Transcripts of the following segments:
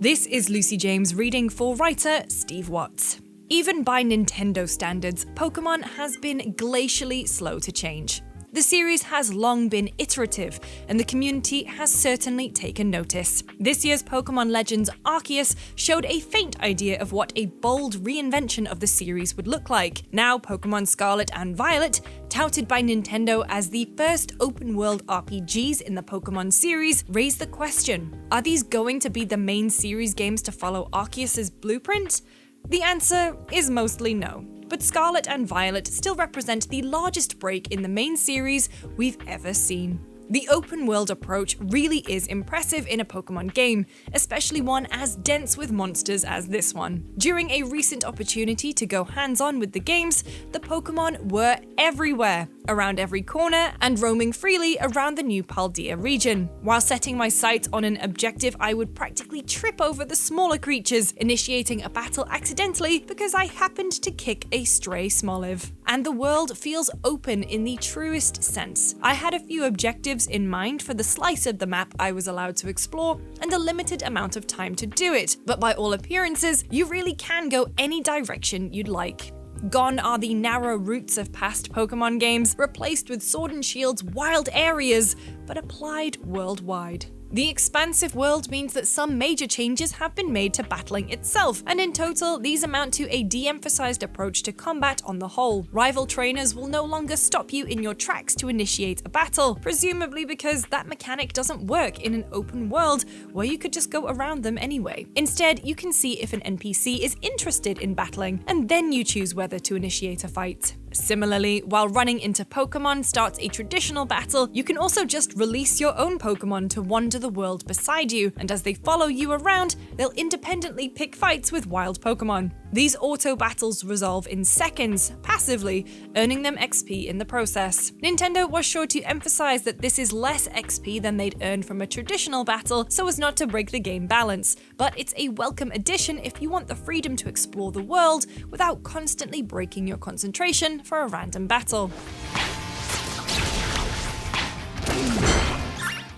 This is Lucy James reading for writer Steve Watts. Even by Nintendo standards, Pokemon has been glacially slow to change. The series has long been iterative, and the community has certainly taken notice. This year's Pokemon Legends Arceus showed a faint idea of what a bold reinvention of the series would look like. Now, Pokemon Scarlet and Violet, touted by Nintendo as the first open-world RPGs in the Pokemon series, raise the question: are these going to be the main series games to follow Arceus' blueprint? The answer is mostly no. But Scarlet and Violet still represent the largest break in the main series we've ever seen. The open-world approach really is impressive in a Pokemon game, especially one as dense with monsters as this one. During a recent opportunity to go hands-on with the games, the Pokemon were everywhere, around every corner, and roaming freely around the new Paldea region. While setting my sights on an objective, I would practically trip over the smaller creatures, initiating a battle accidentally because I happened to kick a stray Smoliv. And the world feels open in the truest sense. I had a few objectives in mind for the slice of the map I was allowed to explore, and a limited amount of time to do it, but by all appearances, you really can go any direction you'd like. Gone are the narrow routes of past Pokemon games, replaced with Sword and Shield's wild areas, but applied worldwide. The expansive world means that some major changes have been made to battling itself, and in total, these amount to a de-emphasized approach to combat on the whole. Rival trainers will no longer stop you in your tracks to initiate a battle, presumably because that mechanic doesn't work in an open world where you could just go around them anyway. Instead, you can see if an NPC is interested in battling, and then you choose whether to initiate a fight. Similarly, while running into Pokemon starts a traditional battle, you can also just release your own Pokemon to wander the world beside you, and as they follow you around, they'll independently pick fights with wild Pokemon. These auto battles resolve in seconds, passively, earning them XP in the process. Nintendo was sure to emphasize that this is less XP than they'd earn from a traditional battle so as not to break the game balance, but it's a welcome addition if you want the freedom to explore the world without constantly breaking your concentration for a random battle.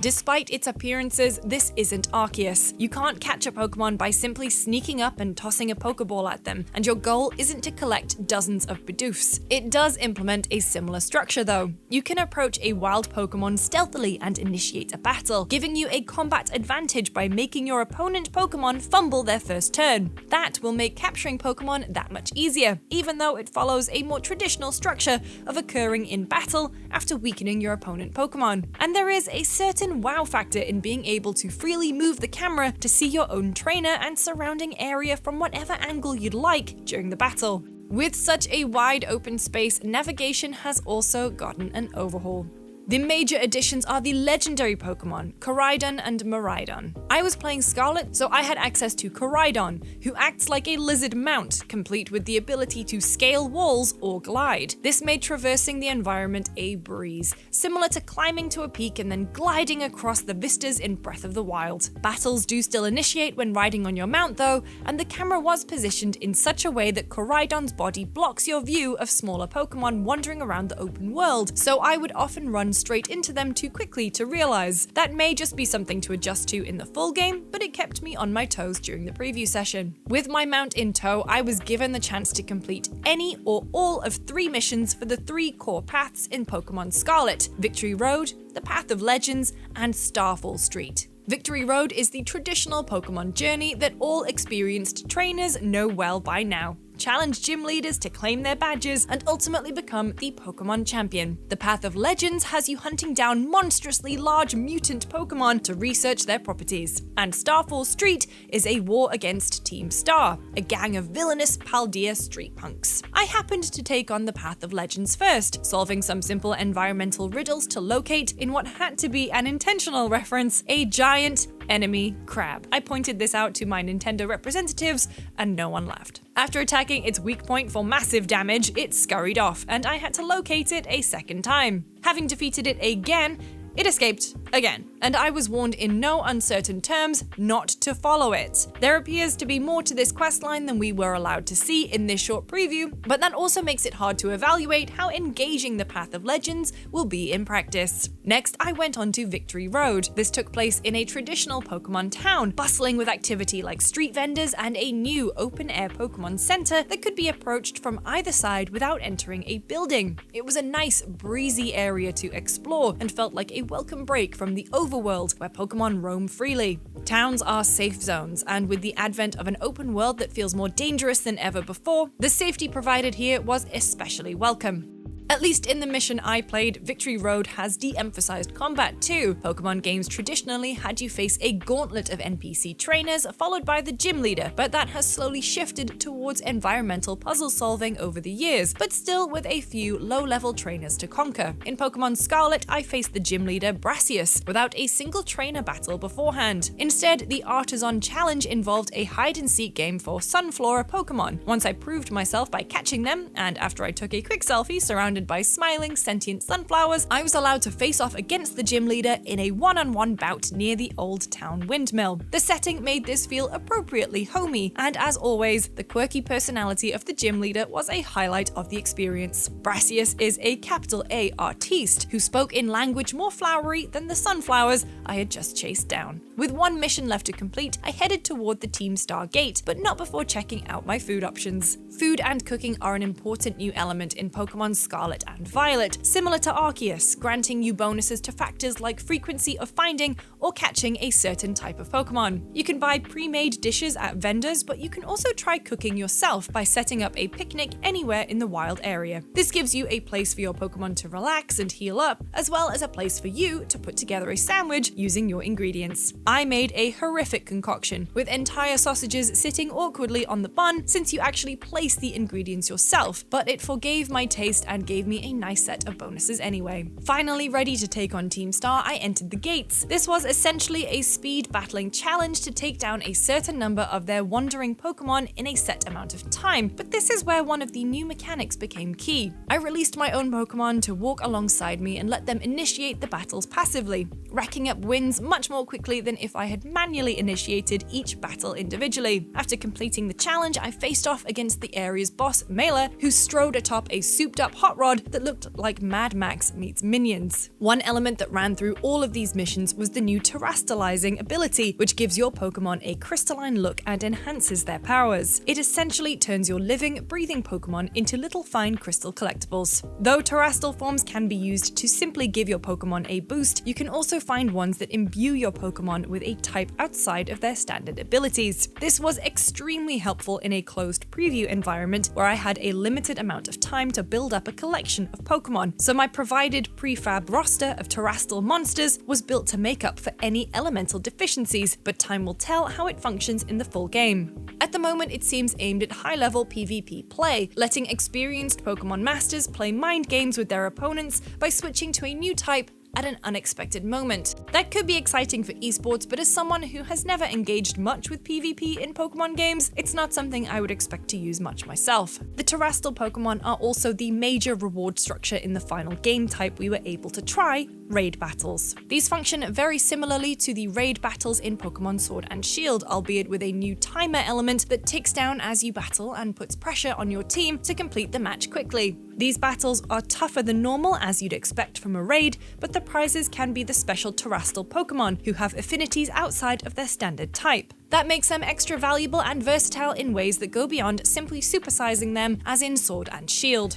Despite its appearances, this isn't Arceus. You can't catch a Pokemon by simply sneaking up and tossing a Pokeball at them, and your goal isn't to collect dozens of Bidoofs. It does implement a similar structure though. You can approach a wild Pokemon stealthily and initiate a battle, giving you a combat advantage by making your opponent Pokemon fumble their first turn. That will make capturing Pokemon that much easier, even though it follows a more traditional structure of occurring in battle after weakening your opponent Pokemon. And there is a certain wow factor in being able to freely move the camera to see your own trainer and surrounding area from whatever angle you'd like during the battle. With such a wide open space, navigation has also gotten an overhaul. The major additions are the legendary Pokemon, Koraidon and Miraidon. I was playing Scarlet, so I had access to Koraidon, who acts like a lizard mount, complete with the ability to scale walls or glide. This made traversing the environment a breeze, similar to climbing to a peak and then gliding across the vistas in Breath of the Wild. Battles do still initiate when riding on your mount though, and the camera was positioned in such a way that Koraidon's body blocks your view of smaller Pokemon wandering around the open world, so I would often run straight into them too quickly to realize. That may just be something to adjust to in the full game, but it kept me on my toes during the preview session. With my mount in tow, I was given the chance to complete any or all of 3 missions for the 3 core paths in Pokemon Scarlet: Victory Road, the Path of Legends, and Starfall Street. Victory Road is the traditional Pokemon journey that all experienced trainers know well by now. Challenge gym leaders to claim their badges, and ultimately become the Pokemon champion. The Path of Legends has you hunting down monstrously large mutant Pokemon to research their properties. And Starfall Street is a war against Team Star, a gang of villainous Paldea street punks. I happened to take on the Path of Legends first, solving some simple environmental riddles to locate, in what had to be an intentional reference, a giant enemy crab. I pointed this out to my Nintendo representatives, and no one laughed. After attacking its weak point for massive damage, it scurried off, and I had to locate it a second time. Having defeated it again, It escaped again, and I was warned in no uncertain terms not to follow it. There appears to be more to this questline than we were allowed to see in this short preview, but that also makes it hard to evaluate how engaging the Path of Legends will be in practice. Next, I went on to Victory Road. This took place in a traditional Pokemon town, bustling with activity like street vendors and a new open-air Pokemon Center that could be approached from either side without entering a building. It was a nice, breezy area to explore and felt like a welcome break from the overworld where Pokemon roam freely. Towns are safe zones, and with the advent of an open world that feels more dangerous than ever before, the safety provided here was especially welcome. At least in the mission I played, Victory Road has de-emphasized combat too. Pokemon games traditionally had you face a gauntlet of NPC trainers followed by the gym leader, but that has slowly shifted towards environmental puzzle solving over the years, but still with a few low-level trainers to conquer. In Pokemon Scarlet, I faced the gym leader Arceus without a single trainer battle beforehand. Instead, the Artisan Challenge involved a hide-and-seek game for Sunflora Pokemon. Once I proved myself by catching them, and after I took a quick selfie surrounded by smiling, sentient sunflowers, I was allowed to face off against the gym leader in a one-on-one bout near the Old Town Windmill. The setting made this feel appropriately homey, and as always, the quirky personality of the gym leader was a highlight of the experience. Arceus is a capital A artiste who spoke in language more flowery than the sunflowers I had just chased down. With one mission left to complete, I headed toward the Team Star gate, but not before checking out my food options. Food and cooking are an important new element in Pokemon Scarlet and Violet, similar to Arceus, granting you bonuses to factors like frequency of finding or catching a certain type of Pokemon. You can buy pre-made dishes at vendors, but you can also try cooking yourself by setting up a picnic anywhere in the wild area. This gives you a place for your Pokemon to relax and heal up, as well as a place for you to put together a sandwich using your ingredients. I made a horrific concoction, with entire sausages sitting awkwardly on the bun since you actually place the ingredients yourself, but it forgave my taste and gave me a nice set of bonuses anyway. Finally ready to take on Team Star, I entered the gates. This was essentially a speed battling challenge to take down a certain number of their wandering Pokemon in a set amount of time, but this is where one of the new mechanics became key. I released my own Pokemon to walk alongside me and let them initiate the battles passively, racking up wins much more quickly than if I had manually initiated each battle individually. After completing the challenge, I faced off against the area's boss, Mela, who strode atop a souped-up hot rod that looked like Mad Max meets Minions. One element that ran through all of these missions was the new terastallizing ability, which gives your Pokemon a crystalline look and enhances their powers. It essentially turns your living, breathing Pokemon into little fine crystal collectibles. Though terastal forms can be used to simply give your Pokemon a boost, you can also find ones that imbue your Pokemon with a type outside of their standard abilities. This was extremely helpful in a closed preview environment where I had a limited amount of time to build up a collection of Pokemon, so my provided prefab roster of terastal monsters was built to make up for any elemental deficiencies, but time will tell how it functions in the full game. At the moment, it seems aimed at high-level PvP play, letting experienced Pokemon masters play mind games with their opponents by switching to a new type at an unexpected moment. That could be exciting for esports, but as someone who has never engaged much with PvP in Pokemon games, it's not something I would expect to use much myself. The terastal Pokemon are also the major reward structure in the final game type we were able to try, raid battles. These function very similarly to the raid battles in Pokemon Sword and Shield, albeit with a new timer element that ticks down as you battle and puts pressure on your team to complete the match quickly. These battles are tougher than normal, as you'd expect from a raid, but the prizes can be the special terastal Pokemon who have affinities outside of their standard type. That makes them extra valuable and versatile in ways that go beyond simply supersizing them, as in Sword and Shield.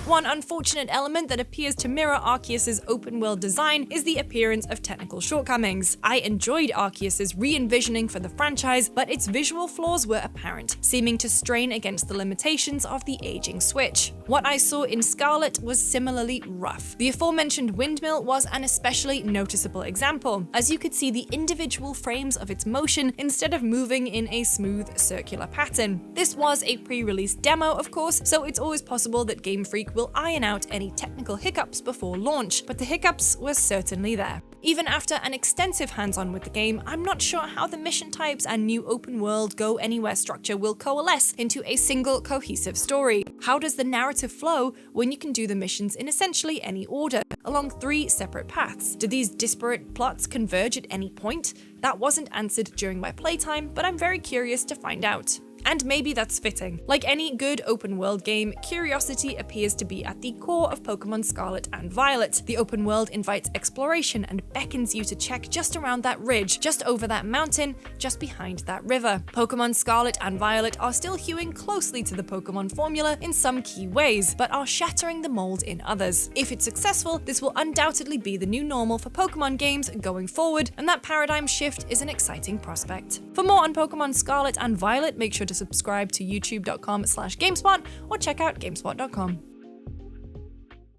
One unfortunate element that appears to mirror Arceus' open-world design is the appearance of technical shortcomings. I enjoyed Arceus' re-envisioning for the franchise, but its visual flaws were apparent, seeming to strain against the limitations of the aging Switch. What I saw in Scarlet was similarly rough. The aforementioned windmill was an especially noticeable example, as you could see the individual frames of its motion instead of moving in a smooth circular pattern. This was a pre-release demo, of course, so it's always possible that GameFreak will iron out any technical hiccups before launch, but the hiccups were certainly there. Even after an extensive hands-on with the game, I'm not sure how the mission types and new open world go anywhere structure will coalesce into a single cohesive story. How does the narrative flow when you can do the missions in essentially any order, along 3 separate paths? Do these disparate plots converge at any point? That wasn't answered during my playtime, but I'm very curious to find out. And maybe that's fitting. Like any good open world game, curiosity appears to be at the core of Pokemon Scarlet and Violet. The open world invites exploration and beckons you to check just around that ridge, just over that mountain, just behind that river. Pokemon Scarlet and Violet are still hewing closely to the Pokemon formula in some key ways, but are shattering the mold in others. If it's successful, this will undoubtedly be the new normal for Pokemon games going forward, and that paradigm shift is an exciting prospect. For more on Pokemon Scarlet and Violet, make sure to subscribe to youtube.com/GameSpot or check out GameSpot.com.